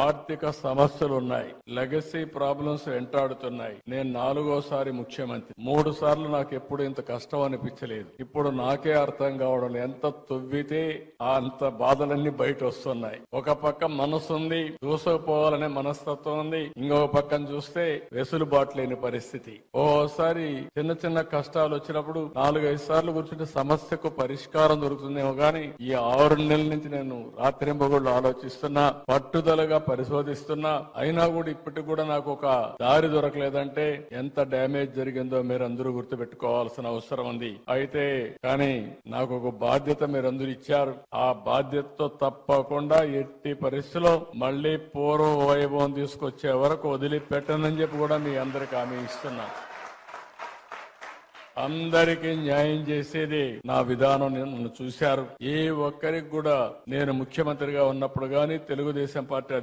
ఆర్థిక సమస్యలు ఉన్నాయి, లెగసీ ప్రాబ్లమ్స్ వెంటాడుతున్నాయి. నేను 4వ సారి ముఖ్యమంత్రి. 3 సార్లు నాకు ఎప్పుడు ఇంత కష్టం అనిపించలేదు. ఇప్పుడు నాకే అర్థం కావడం లేదు. ఎంత తవ్వితే అంత బాధలన్నీ బయట వస్తున్నాయి. ఒక పక్క మనసు ఉంది, దూసుకుపోవాలనే మనస్తత్వం ఉంది. ఇంకొక పక్కన చూస్తే వెసులుబాటు లేని పరిస్థితి. ఓసారి చిన్న చిన్న కష్టాలు వచ్చినప్పుడు 4-5 సార్లు కూర్చుంటే సమస్యకు పరిష్కారం దొరుకుతుందేమో గానీ ఈ 6 నెలల నుంచి నేను రాత్రింబగళ్ళు ఆలోచిస్తున్నా, పట్టుదలగా పరిశోధిస్తున్నా. అయినా కూడా ఇప్పటికి కూడా నాకు ఒక దారి దొరకలేదంటే ఎంత డ్యామేజ్ జరిగిందో మీరందరూ గుర్తుపెట్టుకోవాల్సిన అవసరం ఉంది. అయితే కానీ నాకు ఒక బాధ్యత మీరందరూ ఇచ్చారు. ఆ బాధ్యతతో తప్పకుండా ఎట్టి పరిస్థితిలో మళ్లీ పూర్వ వైభవం తీసుకొచ్చే వరకు వదిలిపెట్టనని చెప్పి కూడా మీ అందరికి హామీ ఇస్తున్నా. అందరికీ న్యాయం చేసేది నా విధానం. నన్ను చూశారు. ఏ ఒక్కరికి కూడా నేను ముఖ్యమంత్రిగా ఉన్నప్పుడు గానీ తెలుగుదేశం పార్టీ